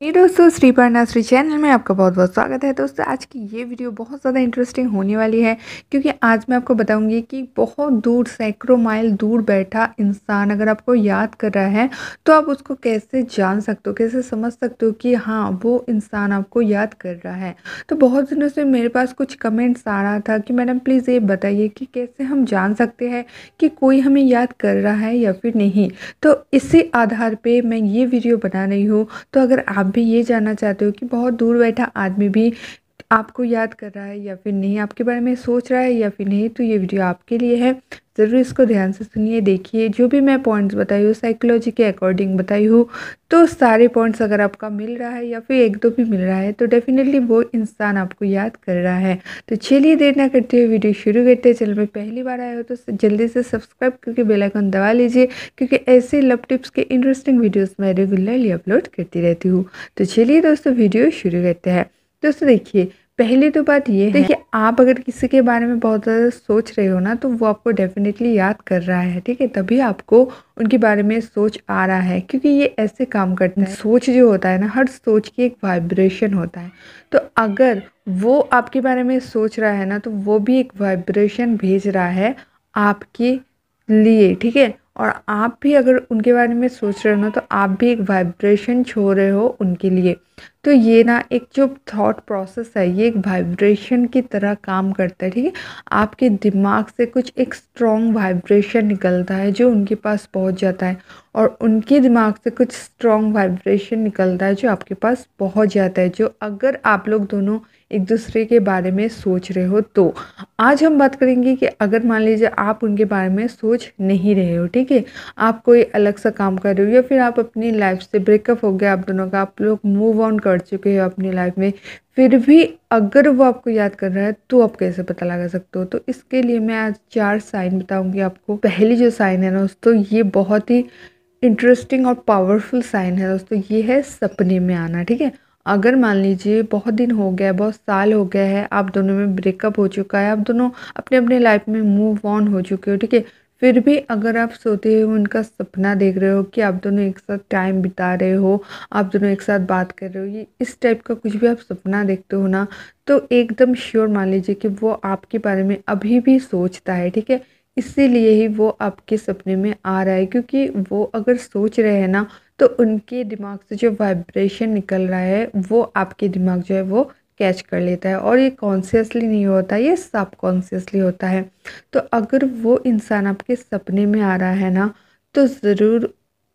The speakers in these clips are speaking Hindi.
दोस्तों, श्री श्री चैनल में आपका बहुत बहुत स्वागत है। दोस्तों, आज की ये वीडियो बहुत ज़्यादा इंटरेस्टिंग होने वाली है क्योंकि आज मैं आपको बताऊंगी कि बहुत दूर सैकड़ों माइल दूर बैठा इंसान अगर आपको याद कर रहा है तो आप उसको कैसे जान सकते हो, कैसे समझ सकते हो कि हाँ, वो इंसान आपको याद कर रहा है। तो बहुत दिनों से मेरे पास कुछ कमेंट्स आ रहा था कि मैडम प्लीज़ ये बताइए कि कैसे हम जान सकते हैं कि कोई हमें याद कर रहा है या फिर नहीं। तो इसी आधार पर मैं ये वीडियो बना रही हूँ। तो अगर आप भी ये जानना चाहते हो कि बहुत दूर बैठा आदमी भी आपको याद कर रहा है या फिर नहीं, आपके बारे में सोच रहा है या फिर नहीं, तो ये वीडियो आपके लिए है। ज़रूर इसको ध्यान से सुनिए, देखिए। जो भी मैं पॉइंट्स बताई हूँ साइकोलॉजी के अकॉर्डिंग बताई हूँ, तो सारे पॉइंट्स अगर आपका मिल रहा है या फिर एक दो भी मिल रहा है तो डेफिनेटली वो इंसान आपको याद कर रहा है। तो चलिए देर ना करते हुए वीडियो शुरू करते हैं। चैनल में पहली बार आए हो तो जल्दी से सब्सक्राइब करके बेल आइकन दबा लीजिए क्योंकि ऐसे लव टिप्स के इंटरेस्टिंग वीडियोस मैं रेगुलरली अपलोड करती रहती हूँ। तो चलिए दोस्तों, वीडियो शुरू करते हैं। दोस्तों देखिए, पहली तो बात ये है कि आप अगर किसी के बारे में बहुत ज़्यादा सोच रहे हो ना तो वो आपको डेफिनेटली याद कर रहा है, ठीक है। तभी आपको उनके बारे में सोच आ रहा है क्योंकि ये ऐसे काम करता है। सोच जो होता है ना, हर सोच की एक वाइब्रेशन होता है। तो अगर वो आपके बारे में सोच रहा है ना तो वो भी एक वाइब्रेशन भेज रहा है आपके लिए, ठीक है। और आप भी अगर उनके बारे में सोच रहे हो ना तो आप भी एक वाइब्रेशन छोड़ रहे हो उनके लिए। तो ये ना एक जो थॉट प्रोसेस है ये एक वाइब्रेशन की तरह काम करता है, ठीक है। आपके दिमाग से कुछ एक स्ट्रॉन्ग वाइब्रेशन निकलता है जो उनके पास पहुंच जाता है और उनके दिमाग से कुछ स्ट्रॉन्ग वाइब्रेशन निकलता है जो आपके पास पहुंच जाता है, जो अगर आप लोग दोनों एक दूसरे के बारे में सोच रहे हो तो। आज हम बात करेंगे कि अगर मान लीजिए आप उनके बारे में सोच नहीं रहे हो, ठीक है, आप कोई अलग सा काम कर रहे हो या फिर आप अपनी लाइफ से ब्रेकअप हो गया आप दोनों का, आप लोग मूव ऑन कर चुके हो अपनी लाइफ में, फिर भी अगर वो आपको याद कर रहा है तो आप कैसे पता लगा सकते हो। तो इसके लिए मैं आज 4 साइन बताऊंगी आपको। पहली जो साइन है ना दोस्तों, ये बहुत ही इंटरेस्टिंग और पावरफुल साइन है दोस्तों, ये है सपने में आना, ठीक है। अगर मान लीजिए बहुत दिन हो गया है, बहुत साल हो गया है, आप दोनों में ब्रेकअप हो चुका है, आप दोनों अपने अपने लाइफ में मूव ऑन हो चुके हो, ठीक है, फिर भी अगर आप सोते हुए उनका सपना देख रहे हो कि आप दोनों एक साथ टाइम बिता रहे हो, आप दोनों एक साथ बात कर रहे हो, ये इस टाइप का कुछ भी आप सपना देखते हो ना, तो एकदम श्योर मान लीजिए कि वो आपके बारे में अभी भी सोचता है, ठीक है। इसीलिए ही वो आपके सपने में आ रहा है क्योंकि वो अगर सोच रहे हैं ना तो उनके दिमाग से जो वाइब्रेशन निकल रहा है वो आपके दिमाग जो है वो कैच कर लेता है और ये कॉन्शियसली नहीं होता, ये सबकॉन्शियसली होता है। तो अगर वो इंसान आपके सपने में आ रहा है ना तो ज़रूर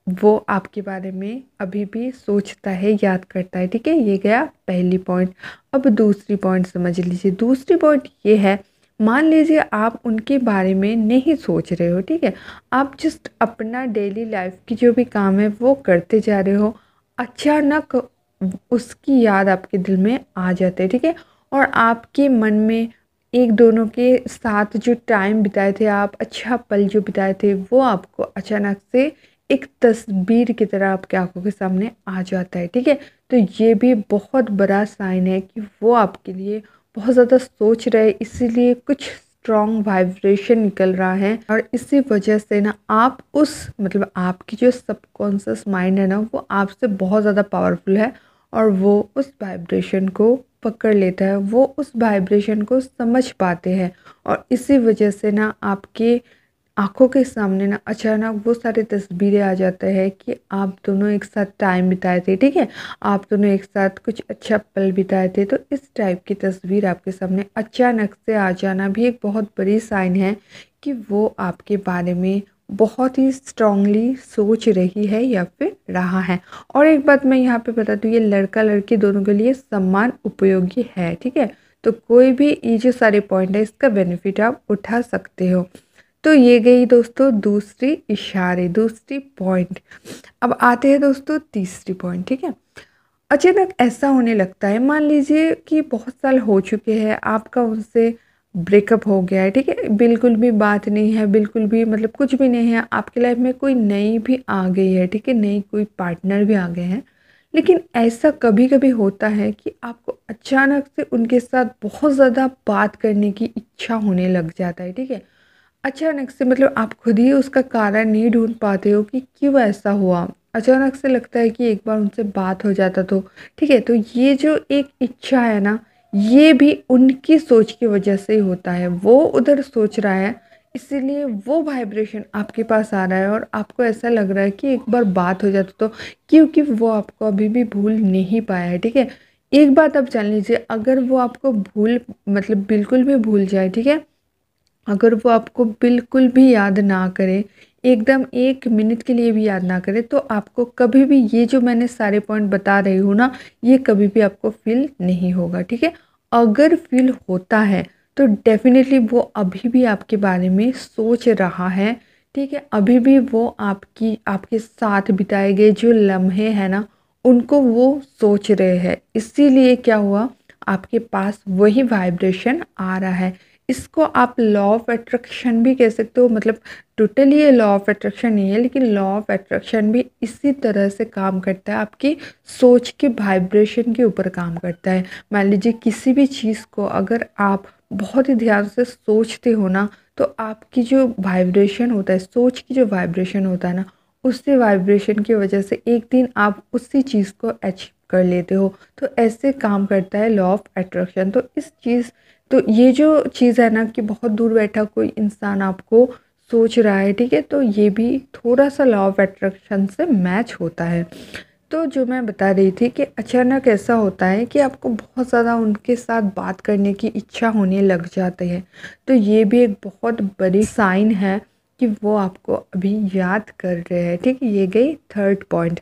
वो आपके बारे में अभी भी सोचता है, याद करता है, ठीक है। ये गया पहली पॉइंट। अब दूसरी पॉइंट समझ लीजिए। दूसरी पॉइंट ये है, मान लीजिए आप उनके बारे में नहीं सोच रहे हो, ठीक है, आप जस्ट अपना डेली लाइफ की जो भी काम है वो करते जा रहे हो, अचानक उसकी याद आपके दिल में आ जाते है, ठीक है। और आपके मन में एक दोनों के साथ जो टाइम बिताए थे आप, अच्छा पल जो बिताए थे, वो आपको अचानक से एक तस्वीर की तरह आपके आंखों के सामने आ जाता है, ठीक है। तो ये भी बहुत बड़ा साइन है कि वो आपके लिए बहुत ज़्यादा सोच रहे, इसीलिए कुछ स्ट्रॉन्ग वाइब्रेशन निकल रहा है और इसी वजह से ना आप उस मतलब आपकी जो सबकॉन्शियस माइंड है ना वो आपसे बहुत ज़्यादा पावरफुल है और वो उस वाइब्रेशन को पकड़ लेता है, वो उस वाइब्रेशन को समझ पाते हैं और इसी वजह से ना आपके आँखों के सामने ना अचानक वो सारी तस्वीरें आ जाते हैं कि आप दोनों एक साथ टाइम बिताए थे, ठीक है, आप दोनों एक साथ कुछ अच्छा पल बिताए थे। तो इस टाइप की तस्वीर आपके सामने अचानक से आ जाना भी एक बहुत बड़ी साइन है कि वो आपके बारे में बहुत ही स्ट्रांगली सोच रही है या फिर रहा है। और एक बात मैं यहाँ पे बता दूँ, ये लड़का लड़की दोनों के लिए समान उपयोगी है, ठीक है। तो कोई भी ये जो सारे पॉइंट है इसका बेनिफिट आप उठा सकते हो। तो ये गई दोस्तों दूसरी इशारे, दूसरी पॉइंट। अब आते हैं दोस्तों तीसरी पॉइंट, ठीक है। अचानक ऐसा होने लगता है, मान लीजिए कि बहुत साल हो चुके हैं, आपका उनसे ब्रेकअप हो गया है, ठीक है, बिल्कुल भी बात नहीं है, बिल्कुल भी मतलब कुछ भी नहीं है, आपकी लाइफ में कोई नई भी आ गई है, ठीक है, नई कोई पार्टनर भी आ गए हैं। लेकिन ऐसा कभी कभी होता है कि आपको अचानक से उनके साथ बहुत ज़्यादा बात करने की इच्छा होने लग जाता है, ठीक है। अचानक से मतलब आप खुद ही उसका कारण नहीं ढूंढ पाते हो कि क्यों ऐसा हुआ। अचानक से लगता है कि एक बार उनसे बात हो जाता तो ठीक है। तो ये जो एक इच्छा है ना, ये भी उनकी सोच की वजह से ही होता है। वो उधर सोच रहा है, इसीलिए वो वाइब्रेशन आपके पास आ रहा है और आपको ऐसा लग रहा है कि एक बार बात हो जाता तो, क्योंकि वो आपको अभी भी भूल नहीं पाया है, ठीक है। एक बात आप जान लीजिए, अगर वो आपको भूल मतलब बिल्कुल भी भूल जाए, ठीक है, अगर वो आपको बिल्कुल भी याद ना करे, एकदम 1 मिनट के लिए भी याद ना करे, तो आपको कभी भी ये जो मैंने सारे पॉइंट बता रही हूँ ना, ये कभी भी आपको फ़ील नहीं होगा, ठीक है। अगर फ़ील होता है, तो डेफ़िनेटली वो अभी भी आपके बारे में सोच रहा है, ठीक है। अभी भी वो आपके साथ बिताए गए जो लम्हे हैं ना, उनको वो सोच रहे हैं। इसीलिए क्या हुआ, आपके पास वही वाइब्रेशन आ रहा है। इसको आप लॉ ऑफ अट्रैक्शन भी कह सकते हो, मतलब टोटली ये लॉ ऑफ अट्रैक्शन नहीं है, लेकिन लॉ ऑफ अट्रैक्शन भी इसी तरह से काम करता है, आपकी सोच के वाइब्रेशन के ऊपर काम करता है। मान लीजिए किसी भी चीज़ को अगर आप बहुत ही ध्यान से सोचते हो ना, तो आपकी जो वाइब्रेशन होता है, सोच की जो वाइब्रेशन होता है ना, उसी वाइब्रेशन की वजह से एक दिन आप उसी चीज़ को अचीव कर लेते हो। तो ऐसे काम करता है लॉ ऑफ अट्रैक्शन। तो ये जो चीज़ है ना कि बहुत दूर बैठा कोई इंसान आपको सोच रहा है, ठीक है, तो ये भी थोड़ा-सा लॉ ऑफ अट्रैक्शन से मैच होता है। तो जो मैं बता रही थी कि अचानक ऐसा होता है कि आपको बहुत ज़्यादा उनके साथ बात करने की इच्छा होने लग जाती है। तो ये भी एक बहुत बड़ी साइन है कि वो आपको अभी याद कर रहे हैं, ठीक है। ये गई 3rd पॉइंट।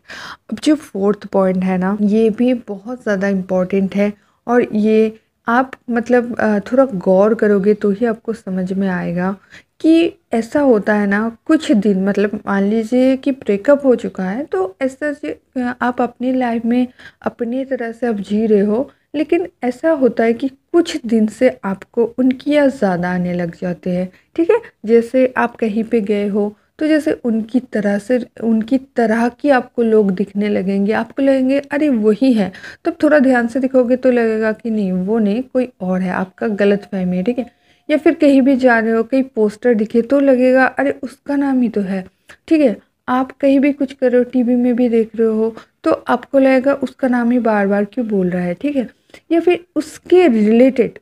अब जो 4th पॉइंट है ना, ये भी बहुत ज़्यादा इम्पोर्टेंट है और ये आप मतलब थोड़ा गौर करोगे तो ही आपको समझ में आएगा कि ऐसा होता है ना, कुछ दिन मतलब मान लीजिए कि ब्रेकअप हो चुका है, तो ऐसा आप अपनी लाइफ में अपनी तरह से आप जी रहे हो, लेकिन ऐसा होता है कि कुछ दिन से आपको उनकी याद ज़्यादा आने लग जाते हैं, ठीक है। जैसे आप कहीं पे गए हो, तो जैसे उनकी तरह की आपको लोग दिखने लगेंगे, आपको लगेंगे अरे वही है। तब थोड़ा ध्यान से देखोगे तो लगेगा कि नहीं, वो नहीं, कोई और है, आपका गलतफ़हमी है, ठीक है। या फिर कहीं भी जा रहे हो, कहीं पोस्टर दिखे तो लगेगा अरे उसका नाम ही तो है, ठीक है। आप कहीं भी कुछ कर रहे हो, टीवी में भी देख रहे हो, तो आपको लगेगा उसका नाम ही बार-बार क्यों बोल रहा है, ठीक है। या फिर उनके रिलेटेड,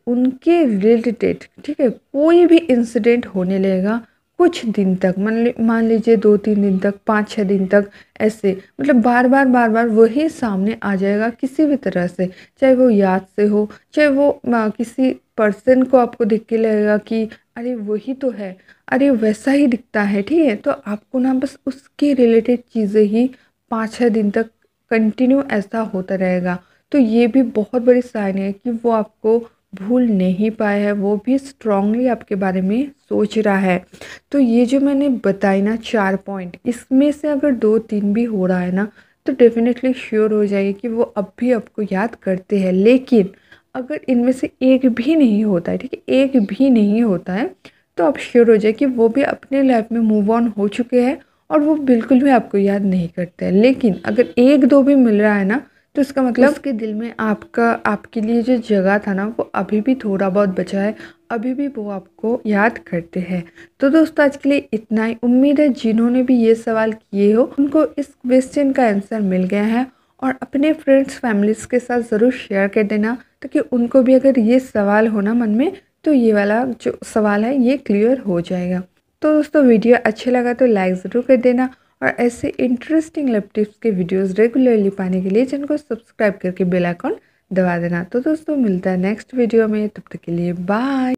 ठीक है, कोई भी इंसिडेंट होने लगेगा कुछ दिन तक, मान लीजिए 2-3 दिन तक, 5-6 दिन तक, ऐसे मतलब बार-बार वही सामने आ जाएगा किसी भी तरह से, चाहे वो याद से हो, चाहे वो किसी पर्सन को आपको देख के लगेगा कि अरे वही तो है, अरे वैसा ही दिखता है, ठीक है। तो आपको ना बस उसके रिलेटेड चीज़ें ही 5-6 दिन तक कंटिन्यू ऐसा होता रहेगा। तो ये भी बहुत बड़ी साइन है कि वो आपको भूल नहीं पाया है, वो भी स्ट्रांगली आपके बारे में सोच रहा है। तो ये जो मैंने बताई ना 4 पॉइंट, इसमें से अगर 2-3 भी हो रहा है ना, तो डेफ़िनेटली श्योर हो जाइए कि वो अब भी आपको याद करते हैं। लेकिन अगर इनमें से एक भी नहीं होता है, ठीक है, एक भी नहीं होता है, तो आप श्योर हो जाइए कि वो भी अपने लाइफ में मूव ऑन हो चुके हैं और वो बिल्कुल भी आपको याद नहीं करते हैं। लेकिन अगर 1-2 भी मिल रहा है ना, तो इसका मतलब उसके दिल में आपके लिए जो जगह था ना, वो अभी भी थोड़ा बहुत बचा है, अभी भी वो आपको याद करते हैं। तो दोस्तों आज के लिए इतना ही। उम्मीद है जिन्होंने भी ये सवाल किए हो उनको इस क्वेश्चन का आंसर मिल गया है, और अपने फ्रेंड्स फैमिलीज़ के साथ ज़रूर शेयर कर देना, ताकि उनको भी अगर ये सवाल हो ना मन में, तो ये वाला जो सवाल है ये क्लियर हो जाएगा। तो दोस्तों वीडियो अच्छा लगा तो लाइक ज़रूर कर देना, और ऐसे इंटरेस्टिंग लव टिप्स के वीडियोस रेगुलरली पाने के लिए चैनल को सब्सक्राइब करके बेल आइकॉन दबा देना। तो दोस्तों मिलता है नेक्स्ट वीडियो में, तब तक के लिए बाय।